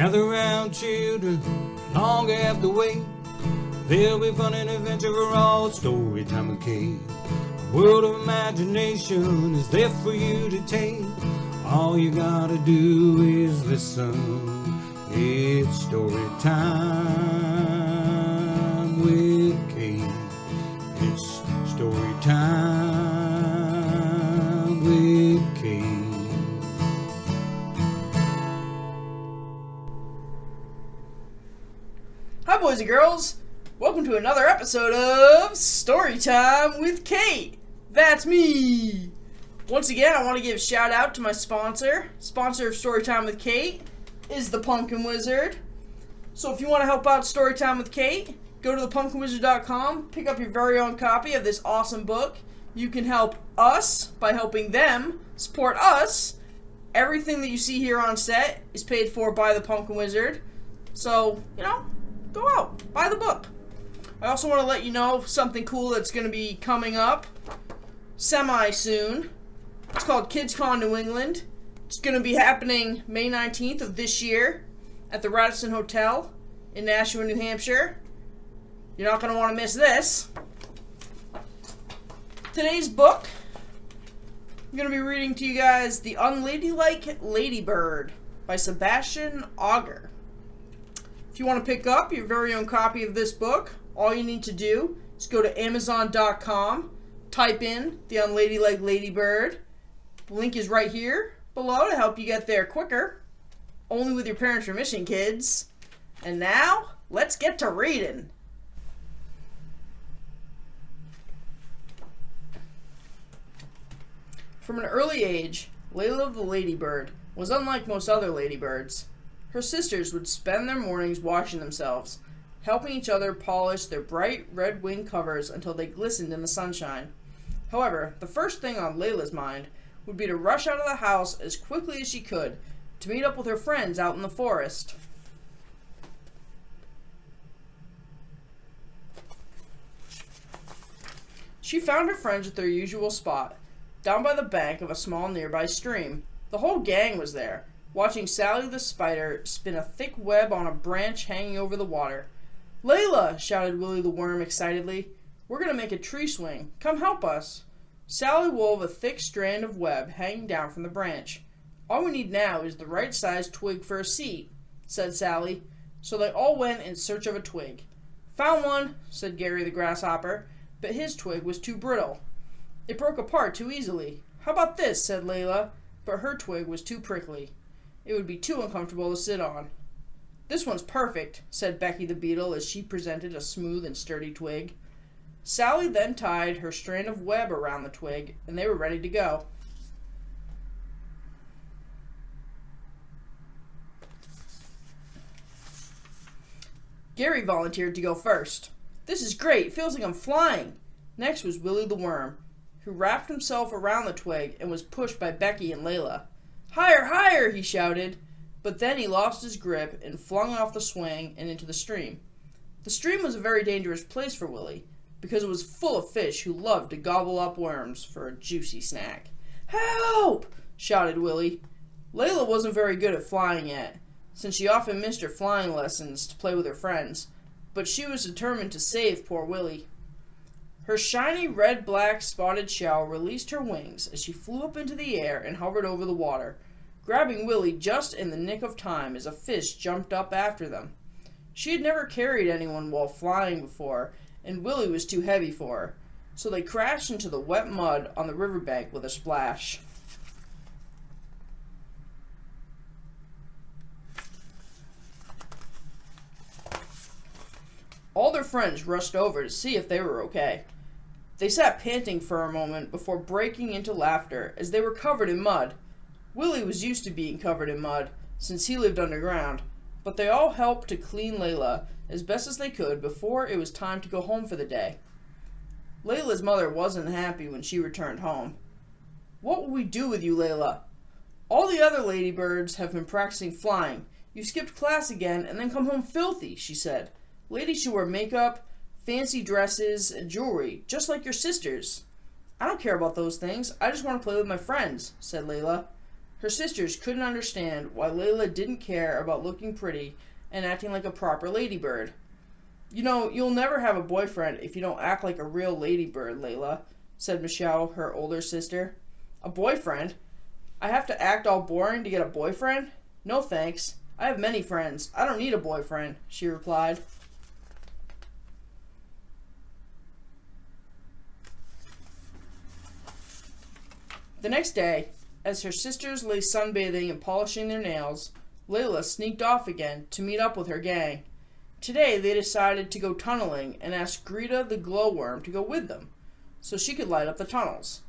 Gather round, children, long have to wait. There'll be fun and adventure for all. Story time with Cait. A world of imagination is there for you to take. All you gotta do is listen. It's story time with Cait. It's story time with Cait. Hi boys and girls, welcome to another episode of Storytime with Cait. That's me! Once again, I want to give a shout out to my sponsor. Sponsor of Storytime with Cait is the Pumpkin Wizard. So if you want to help out Storytime with Cait, go to thepumpkinwizard.com, pick up your very own copy of this awesome book. You can help us by helping them support us. Everything that you see here on set is paid for by the Pumpkin Wizard. So, go out, buy the book. I also want to let you know something cool that's going to be coming up semi-soon. It's called KidsCon New England. It's going to be happening May 19th of this year at the Radisson Hotel in Nashua, New Hampshire. You're not going to want to miss this. Today's book, I'm going to be reading to you guys The Unladylike Ladybird by Sebastian Auger. If you want to pick up your very own copy of this book, all you need to do is go to Amazon.com, type in The Unladylike Ladybird. The link is right here below to help you get there quicker. Only with your parents' permission, kids. And now, let's get to reading. From an early age, Layla the Ladybird was unlike most other ladybirds. Her sisters would spend their mornings washing themselves, helping each other polish their bright red wing covers until they glistened in the sunshine. However, the first thing on Layla's mind would be to rush out of the house as quickly as she could to meet up with her friends out in the forest. She found her friends at their usual spot, down by the bank of a small nearby stream. The whole gang was there, watching Sally the spider spin a thick web on a branch hanging over the water. "Layla!" shouted Willie the worm excitedly. "We're going to make a tree swing. Come help us." Sally wove a thick strand of web hanging down from the branch. "All we need now is the right sized twig for a seat," said Sally. So they all went in search of a twig. "Found one," said Gary the grasshopper, but his twig was too brittle. It broke apart too easily. "How about this?" said Layla, but her twig was too prickly. It would be too uncomfortable to sit on. "This one's perfect," said Becky the beetle as she presented a smooth and sturdy twig. Sally then tied her strand of web around the twig, and they were ready to go. Gary volunteered to go first. "This is great. Feels like I'm flying." Next was Willie the worm, who wrapped himself around the twig and was pushed by Becky and Layla. "Higher, higher!" he shouted, but then he lost his grip and flung off the swing and into the stream. The stream was a very dangerous place for Willie, because it was full of fish who loved to gobble up worms for a juicy snack. "Help!" shouted Willie. Layla wasn't very good at flying yet, since she often missed her flying lessons to play with her friends, but she was determined to save poor Willie. Her shiny red-black spotted shell released her wings as she flew up into the air and hovered over the water, grabbing Willie just in the nick of time as a fish jumped up after them. She had never carried anyone while flying before, and Willie was too heavy for her, so they crashed into the wet mud on the riverbank with a splash. All their friends rushed over to see if they were okay. They sat panting for a moment before breaking into laughter as they were covered in mud. Willie was used to being covered in mud, since he lived underground, but they all helped to clean Layla as best as they could before it was time to go home for the day. Layla's mother wasn't happy when she returned home. "What will we do with you, Layla? All the other ladybirds have been practicing flying. You skipped class again and then come home filthy," she said. "Ladies should wear makeup, fancy dresses, and jewelry, just like your sisters." "I don't care about those things. I just want to play with my friends," said Layla. Her sisters couldn't understand why Layla didn't care about looking pretty and acting like a proper ladybird. "You know, you'll never have a boyfriend if you don't act like a real ladybird, Layla," said Michelle, her older sister. "A boyfriend? I have to act all boring to get a boyfriend? No thanks. I have many friends. I don't need a boyfriend," she replied. The next day, as her sisters lay sunbathing and polishing their nails, Layla sneaked off again to meet up with her gang. Today they decided to go tunneling and asked Greta the glowworm to go with them, so she could light up the tunnels.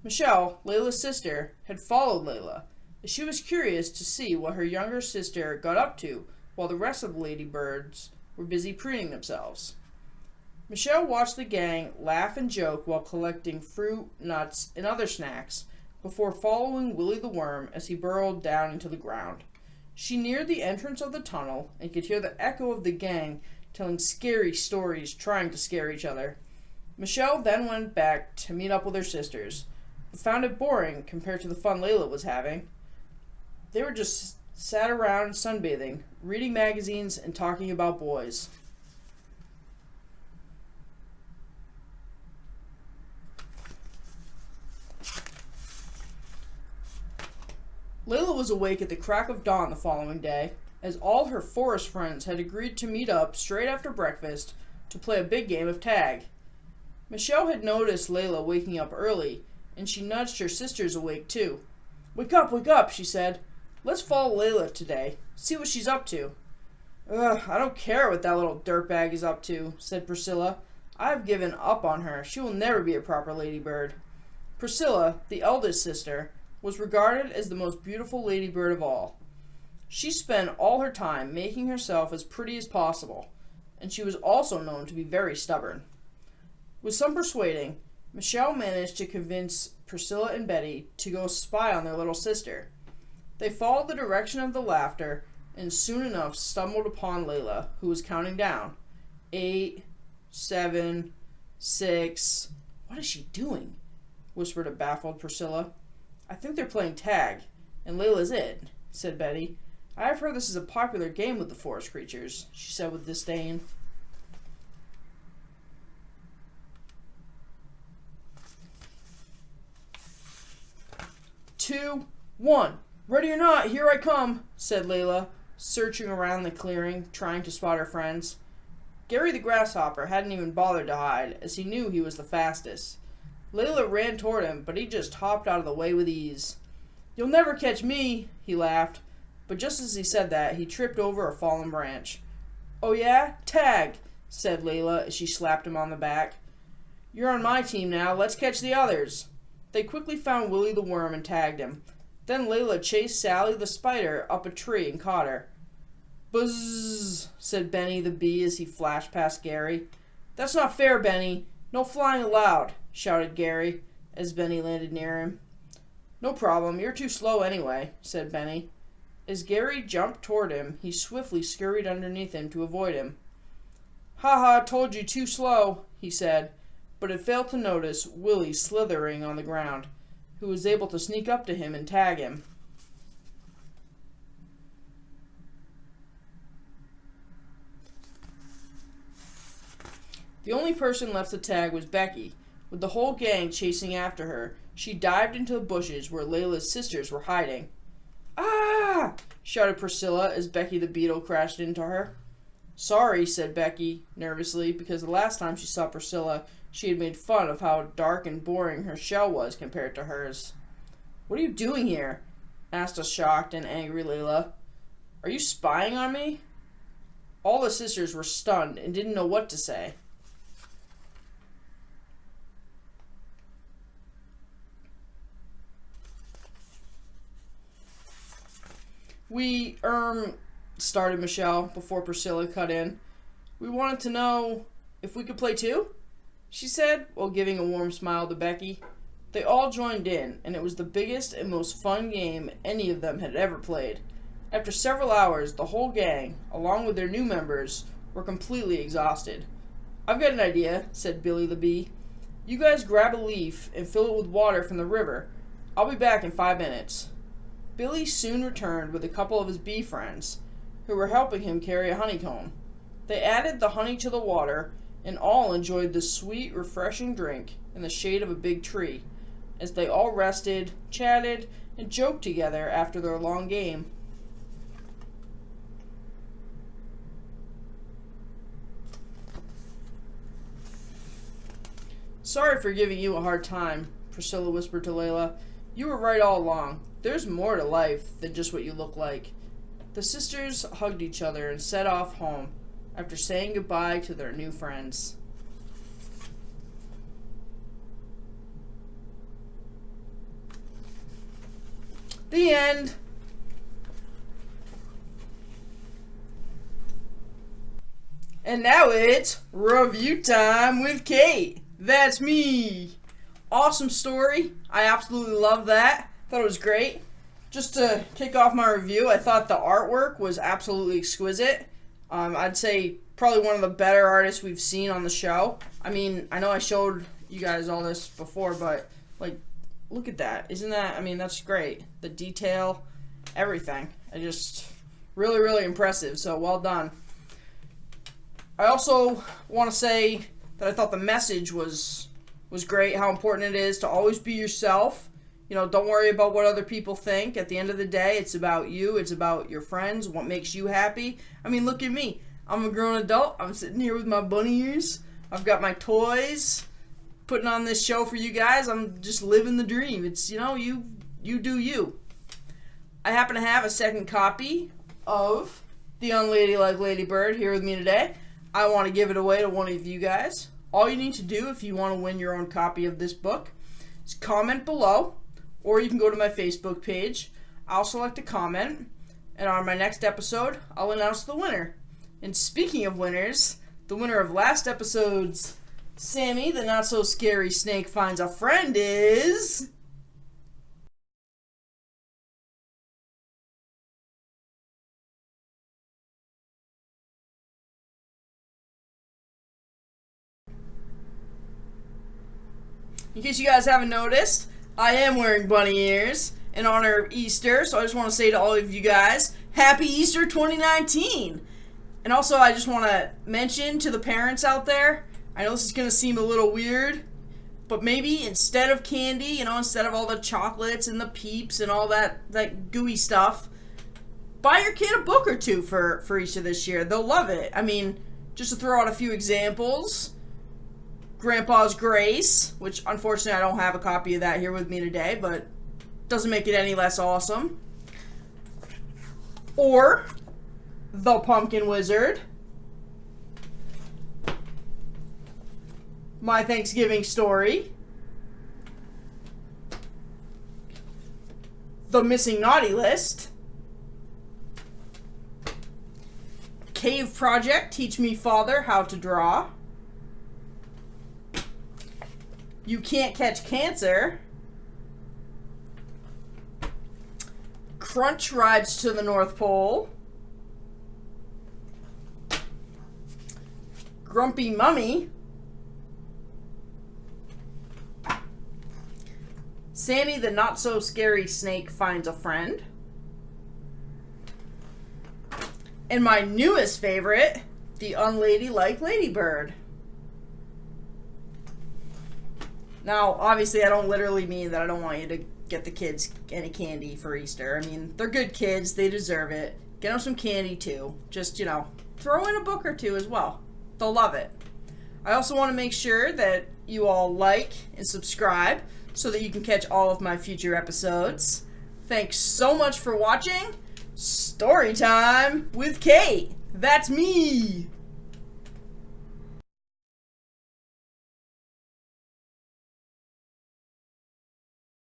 Michelle, Layla's sister, had followed Layla, as she was curious to see what her younger sister got up to while the rest of the ladybirds were busy preening themselves. Michelle watched the gang laugh and joke while collecting fruit, nuts, and other snacks before following Willy the Worm as he burrowed down into the ground. She neared the entrance of the tunnel and could hear the echo of the gang telling scary stories, trying to scare each other. Michelle then went back to meet up with her sisters, but found it boring compared to the fun Layla was having. They were just sat around sunbathing, reading magazines, and talking about boys. Layla was awake at the crack of dawn the following day, as all her forest friends had agreed to meet up straight after breakfast to play a big game of tag. Michelle had noticed Layla waking up early, and she nudged her sisters awake too. Wake up, she said. "Let's follow Layla today, see what she's up to." "Ugh, I don't care what that little dirtbag is up to," said Priscilla. "I've given up on her. She will never be a proper ladybird." Priscilla, the eldest sister, was regarded as the most beautiful ladybird of all. She spent all her time making herself as pretty as possible, and she was also known to be very stubborn. With some persuading, Michelle managed to convince Priscilla and Betty to go spy on their little sister. They followed the direction of the laughter and soon enough stumbled upon Layla, who was counting down. 8, 7, 6... What is she doing? Whispered a baffled Priscilla. "I think they're playing tag, and Layla's it," said Betty. "I have heard this is a popular game with the forest creatures," she said with disdain. "2, 1, ready or not, here I come," said Layla, searching around the clearing, trying to spot her friends. Gary the grasshopper hadn't even bothered to hide, as he knew he was the fastest. Layla ran toward him, but he just hopped out of the way with ease. "You'll never catch me," he laughed, but just as he said that, he tripped over a fallen branch. "Oh yeah? Tag," said Layla as she slapped him on the back. "You're on my team now, let's catch the others." They quickly found Willy the Worm and tagged him. Then Layla chased Sally the spider up a tree and caught her. "Buzz," said Benny the bee as he flashed past Gary. "That's not fair, Benny. No flying allowed," shouted Gary as Benny landed near him. "No problem, you're too slow anyway," said Benny. As Gary jumped toward him, he swiftly scurried underneath him to avoid him. "Ha ha, told you too slow," he said, but had failed to notice Willy slithering on the ground, who was able to sneak up to him and tag him. The only person left to tag was Becky. With the whole gang chasing after her, she dived into the bushes where Layla's sisters were hiding. "Ah!" shouted Priscilla as Becky the beetle crashed into her. "Sorry," said Becky nervously, because the last time she saw Priscilla, she had made fun of how dark and boring her shell was compared to hers. "What are you doing here?" asked a shocked and angry Layla. "Are you spying on me?" All the sisters were stunned and didn't know what to say. "We, started Michelle before Priscilla cut in. "We wanted to know if we could play too?" she said, while giving a warm smile to Becky. They all joined in, and it was the biggest and most fun game any of them had ever played. After several hours, the whole gang, along with their new members, were completely exhausted. "I've got an idea," said Billy the bee. "You guys grab a leaf and fill it with water from the river. I'll be back in 5 minutes." Billy soon returned with a couple of his bee friends, who were helping him carry a honeycomb. They added the honey to the water, and all enjoyed the sweet, refreshing drink in the shade of a big tree, as they all rested, chatted, and joked together after their long game. "Sorry for giving you a hard time," Priscilla whispered to Layla. "You were right all along. There's more to life than just what you look like." The sisters hugged each other and set off home after saying goodbye to their new friends. The end. And now it's review time with Cait. That's me. Awesome story. I absolutely love that. Thought it was great. Just to kick off my review, I thought the artwork was absolutely exquisite. I'd say probably one of the better artists we've seen on the show. I mean, I know I showed you guys all this before, but like, look at that. Isn't that, I mean, that's great. The detail, everything. I just, really, really impressive. So well done. I also want to say that I thought the message was great, how important it is to always be yourself. You know, don't worry about what other people think. At the end of the day, it's about you. It's about your friends, what makes you happy. I mean, look at me. I'm a grown adult. I'm sitting here with my bunny ears. I've got my toys, putting on this show for you guys. I'm just living the dream. It's, you know, you do you. I happen to have a second copy of The Unladylike Ladybird here with me today. I want to give it away to one of you guys. All you need to do if you want to win your own copy of this book is comment below, or you can go to my Facebook page. I'll select a comment, and on my next episode, I'll announce the winner. And speaking of winners, the winner of last episode's Sammy, the Not-So-Scary Snake Finds a Friend is... In case you guys haven't noticed, I am wearing bunny ears in honor of Easter, so I just want to say to all of you guys, Happy Easter 2019! And also, I just want to mention to the parents out there, I know this is going to seem a little weird, but maybe instead of candy, you know, instead of all the chocolates and the Peeps and all that gooey stuff, buy your kid a book or two for Easter this year. They'll love it. I mean, just to throw out a few examples, Grandpa's Grace, which unfortunately I don't have a copy of that here with me today, but doesn't make it any less awesome. Or The Pumpkin Wizard, My Thanksgiving Story, The Missing Naughty List, Cave Project, Teach Me Father How to Draw, You Can't Catch Cancer, Crunch Rides to the North Pole, Grumpy Mummy, Sammy the Not-So-Scary Snake Finds a Friend, and my newest favorite, The Unladylike Ladybird. Now, obviously, I don't literally mean that I don't want you to get the kids any candy for Easter. I mean, they're good kids. They deserve it. Get them some candy, too. Just, you know, throw in a book or two as well. They'll love it. I also want to make sure that you all like and subscribe so that you can catch all of my future episodes. Thanks so much for watching. Story time with Cait. That's me.